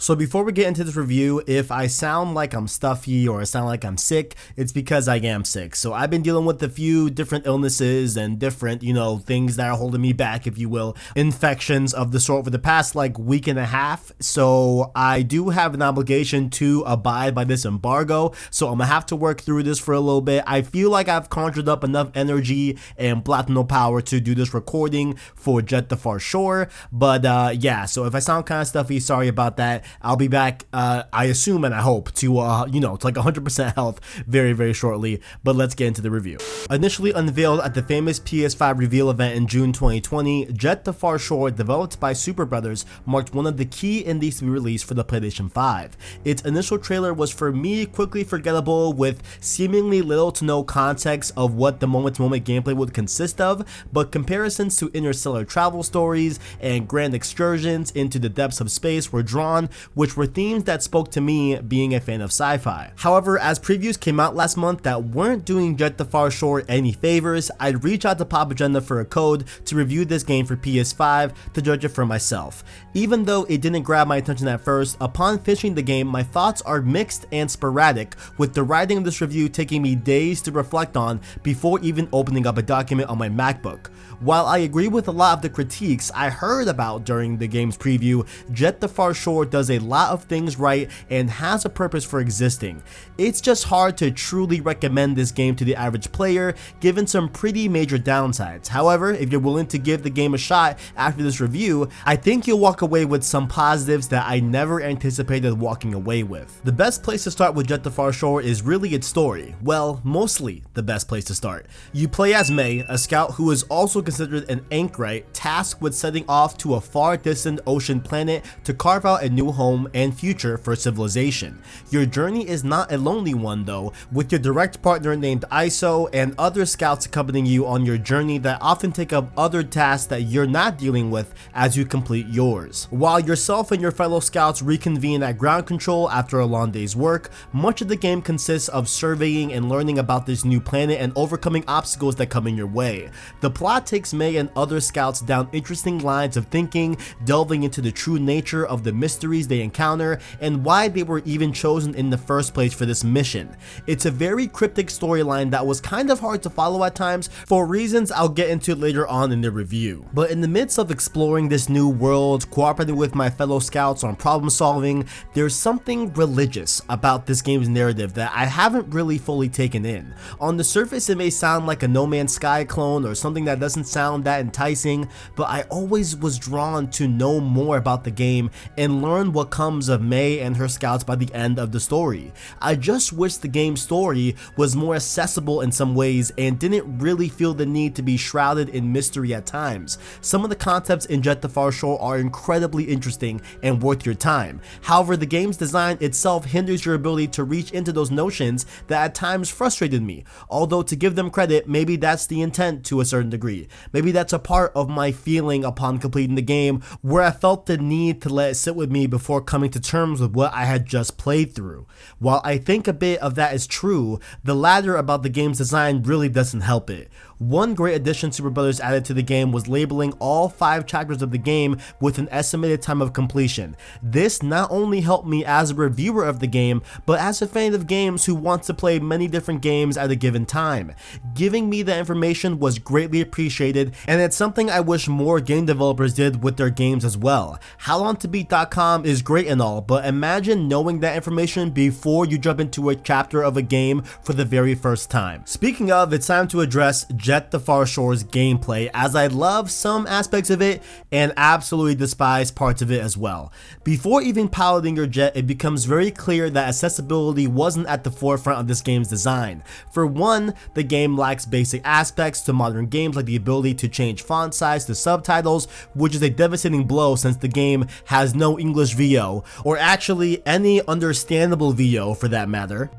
So before we get into this review, if I sound like I'm stuffy or I sound like I'm sick, it's because I am sick. So I've been dealing with a few different illnesses and different, things that are holding me back, if you will, infections of the sort for the past week and a half. So I do have an obligation to abide by this embargo. So I'm gonna have to work through this for a little bit. I feel like I've conjured up enough energy and platinum power to do this recording for Jett the Far Shore. But yeah, so if I sound kind of stuffy, sorry about that. I'll be back, I assume and I hope, to, to 100% health very, very shortly. But let's get into the review. Initially unveiled at the famous PS5 reveal event in June 2020, Jett the Far Shore, developed by Super Brothers, marked one of the key indies to be released for the PlayStation 5. Its initial trailer was, for me, quickly forgettable, with seemingly little to no context of what the moment-to-moment gameplay would consist of, but comparisons to interstellar travel stories and grand excursions into the depths of space were drawn, which were themes that spoke to me, being a fan of sci-fi. However, as previews came out last month that weren't doing Jett the Far Shore any favors, I'd reach out to POPAGENDA for a code to review this game for PS5 to judge it for myself. Even though it didn't grab my attention at first, upon finishing the game, my thoughts are mixed and sporadic, with the writing of this review taking me days to reflect on before even opening up a document on my MacBook. While I agree with a lot of the critiques I heard about during the game's preview, Jett the Far Shore does a lot of things right and has a purpose for existing. It's just hard to truly recommend this game to the average player, given some pretty major downsides. However, if you're willing to give the game a shot after this review, I think you'll walk away with some positives that I never anticipated walking away with. The best place to start with Jett the Far Shore is really its story. Well, mostly the best place to start. You play as May, a scout who is also considered an anchorite tasked with setting off to a far distant ocean planet to carve out a new home and future for civilization. Your journey is not a lonely one though, with your direct partner named ISO and other scouts accompanying you on your journey that often take up other tasks that you're not dealing with as you complete yours. While yourself and your fellow scouts reconvene at ground control after a long day's work, much of the game consists of surveying and learning about this new planet and overcoming obstacles that come in your way. The plot takes May and other scouts down interesting lines of thinking, delving into the true nature of the mysteries they encounter and why they were even chosen in the first place for this mission. It's a very cryptic storyline that was kind of hard to follow at times for reasons I'll get into later on in the review. But in the midst of exploring this new world, cooperating with my fellow scouts on problem solving, there's something religious about this game's narrative that I haven't really fully taken in. On the surface it may sound like a No Man's Sky clone or something that doesn't sound that enticing, but I always was drawn to know more about the game and learn what comes of May and her scouts by the end of the story. I just wish the game's story was more accessible in some ways and didn't really feel the need to be shrouded in mystery at times. Some of the concepts in Jett the Far Shore are incredibly interesting and worth your time. However, the game's design itself hinders your ability to reach into those notions that at times frustrated me, although to give them credit, maybe that's the intent to a certain degree. Maybe that's a part of my feeling upon completing the game, where I felt the need to let it sit with me before coming to terms with what I had just played through. While I think a bit of that is true, the latter about the game's design really doesn't help it. One great addition Super Brothers added to the game was labeling all 5 chapters of the game with an estimated time of completion. This not only helped me as a reviewer of the game, but as a fan of games who wants to play many different games at a given time. Giving me that information was greatly appreciated, and it's something I wish more game developers did with their games as well. HowLongToBeat.com is great and all, but imagine knowing that information before you jump into a chapter of a game for the very first time. Speaking of, it's time to address Jett the Far Shore's gameplay, as I love some aspects of it and absolutely despise parts of it as well. Before even piloting your Jett, it becomes very clear that accessibility wasn't at the forefront of this game's design. For one, the game lacks basic aspects to modern games like the ability to change font size to subtitles, which is a devastating blow since the game has no English VO, or actually any understandable VO for that matter.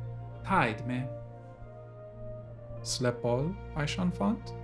Hide me. Släpp all Aishan font?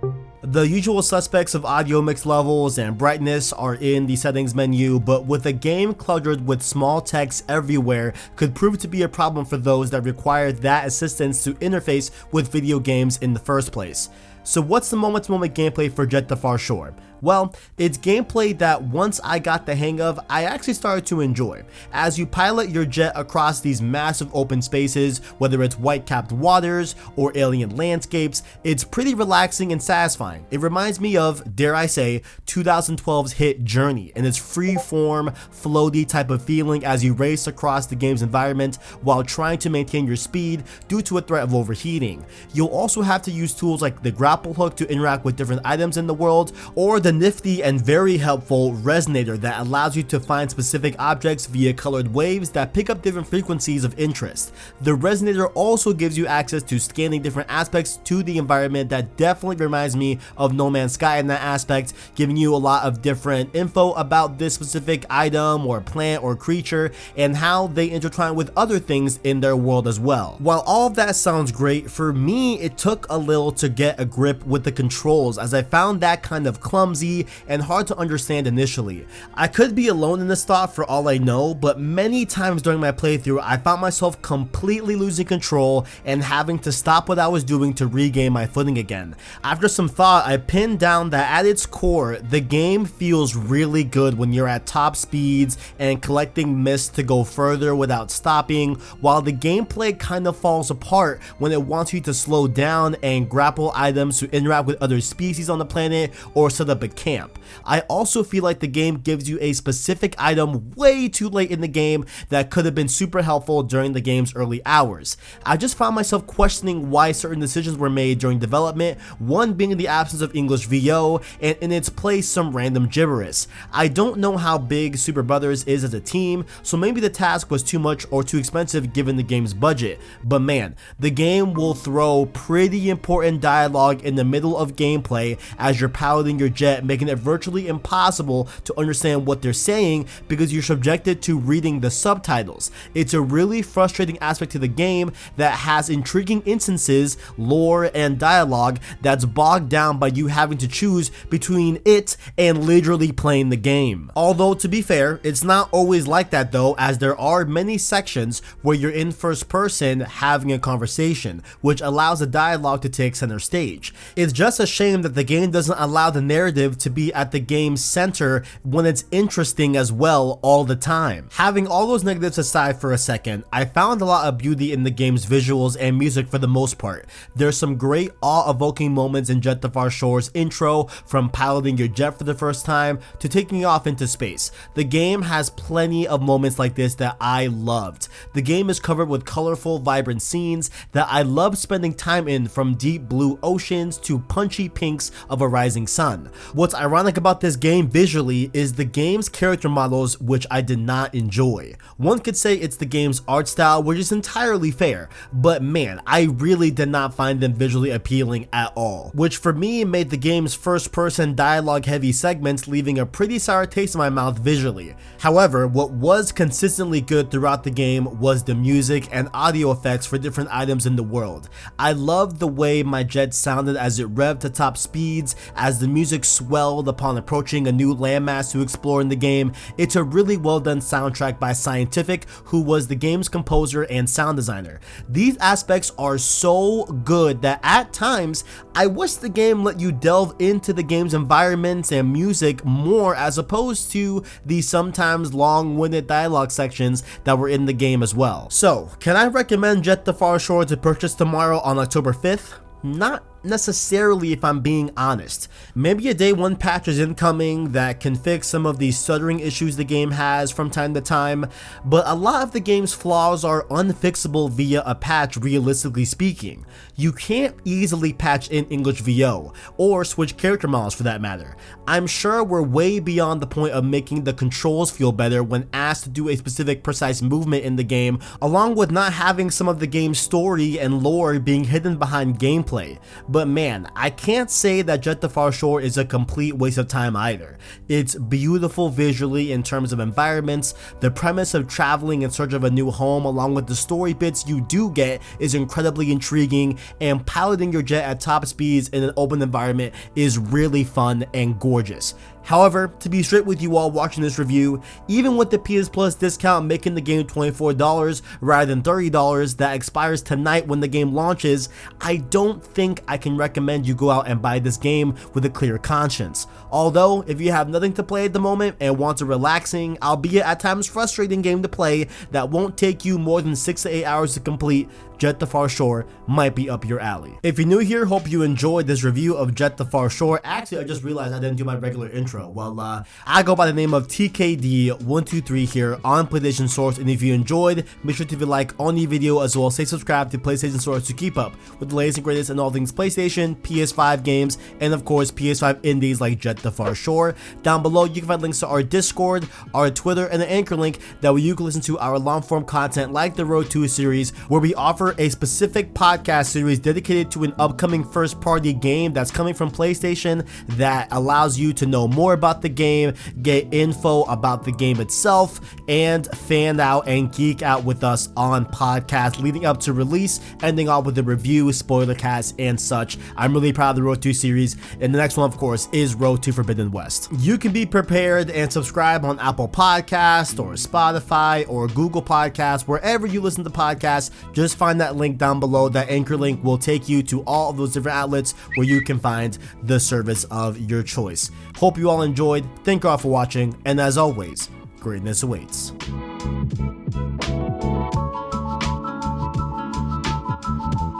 The usual suspects of audio mix levels and brightness are in the settings menu, but with a game cluttered with small text everywhere could prove to be a problem for those that require that assistance to interface with video games in the first place. So what's the moment-to-moment gameplay for Jett the Far Shore? Well, it's gameplay that once I got the hang of, I actually started to enjoy. As you pilot your Jett across these massive open spaces, whether it's white-capped waters or alien landscapes, it's pretty relaxing and satisfying. It reminds me of, dare I say, 2012's hit Journey and its free-form, floaty type of feeling as you race across the game's environment while trying to maintain your speed due to a threat of overheating. You'll also have to use tools like the grapple hook to interact with different items in the world, or the nifty and very helpful resonator that allows you to find specific objects via colored waves that pick up different frequencies of interest. The resonator also gives you access to scanning different aspects to the environment that definitely reminds me of No Man's Sky in that aspect, giving you a lot of different info about this specific item or plant or creature and how they intertwine with other things in their world as well. While all of that sounds great, for me it took a little to get a grip with the controls, as I found that kind of clumsy and hard to understand initially. I could be alone in this thought for all I know, but many times during my playthrough I found myself completely losing control and having to stop what I was doing to regain my footing again. After some thought, I pinned down that at its core, the game feels really good when you're at top speeds and collecting mist to go further without stopping, while the gameplay kind of falls apart when it wants you to slow down and grapple items to interact with other species on the planet or set up a camp. I also feel like the game gives you a specific item way too late in the game that could have been super helpful during the game's early hours. I just found myself questioning why certain decisions were made during development, one being the absence of English VO and in its place some random gibberish. I don't know how big Super Brothers is as a team, so maybe the task was too much or too expensive given the game's budget, but man, the game will throw pretty important dialogue in the middle of gameplay as you're piloting your Jett, making it virtually impossible to understand what they're saying because you're subjected to reading the subtitles. It's a really frustrating aspect to the game that has intriguing instances, lore, and dialogue that's bogged down by you having to choose between it and literally playing the game. Although to be fair, it's not always like that though, as there are many sections where you're in first person having a conversation, which allows the dialogue to take center stage. It's just a shame that the game doesn't allow the narrative to be at the game's center when it's interesting as well all the time. Having all those negatives aside for a second, I found a lot of beauty in the game's visuals and music for the most part. There's some great awe-evoking moments in Jett the Far Shore's intro, from piloting your Jett for the first time to taking off into space. The game has plenty of moments like this that I loved. The game is covered with colorful, vibrant scenes that I love spending time in, from deep blue oceans to punchy pinks of a rising sun. What's ironic about this game visually is the game's character models, which I did not enjoy. One could say it's the game's art style, which is entirely fair, but man, I really did not find them visually appealing at all, which for me made the game's first-person dialogue-heavy segments leaving a pretty sour taste in my mouth visually. However, what was consistently good throughout the game was the music and audio effects for different items in the world. I loved the way my Jett sounded as it revved to top speeds, as the music swelled upon approaching a new landmass to explore in the game. It's a really well done soundtrack by Scientific, who was the game's composer and sound designer. These aspects are so good that at times I wish the game let you delve into the game's environments and music more, as opposed to the sometimes long-winded dialogue sections that were in the game as well. So, can I recommend Jett the Far Shore to purchase tomorrow on October 5th? Not necessarily, if I'm being honest. Maybe a day one patch is incoming that can fix some of the stuttering issues the game has from time to time, but a lot of the game's flaws are unfixable via a patch, realistically speaking. You can't easily patch in English VO, or switch character models for that matter. I'm sure we're way beyond the point of making the controls feel better when asked to do a specific precise movement in the game, along with not having some of the game's story and lore being hidden behind gameplay. But man, I can't say that Jett the Far Shore is a complete waste of time either. It's beautiful visually in terms of environments. The premise of traveling in search of a new home, along with the story bits you do get, is incredibly intriguing, and piloting your Jett at top speeds in an open environment is really fun and gorgeous. However, to be straight with you all watching this review, even with the PS Plus discount making the game $24 rather than $30 that expires tonight when the game launches, I don't think I can recommend you go out and buy this game with a clear conscience. Although, if you have nothing to play at the moment and want a relaxing, albeit at times frustrating game to play that won't take you more than 6 to 8 hours to complete, Jett the Far Shore might be up your alley. If you're new here, hope you enjoyed this review of Jett the Far Shore. Actually, I just realized I didn't do my regular intro. Well, I go by the name of TKD123 here on PlayStation Source, and if you enjoyed, make sure to leave a like on the video as well as stay subscribed to PlayStation Source to keep up with the latest and greatest in all things PlayStation, PS5 games, and of course PS5 indies like Jett the Far Shore. Down below, you can find links to our Discord, our Twitter, and an Anchor link that way you can listen to our long-form content like the Road 2 series, where we offer a specific podcast series dedicated to an upcoming first-party game that's coming from PlayStation that allows you to know more about the game, get info about the game itself, and fan out and geek out with us on podcast leading up to release, ending off with a review, spoiler cast, and such. I'm really proud of the Road 2 series, and the next one, of course, is Road to Forbidden West. You can be prepared and subscribe on Apple Podcasts or Spotify or Google Podcasts, wherever you listen to podcasts. Just find that link down below. That Anchor link will take you to all of those different outlets where you can find the service of your choice. Hope you all enjoyed. Thank you all for watching, and as always, greatness awaits.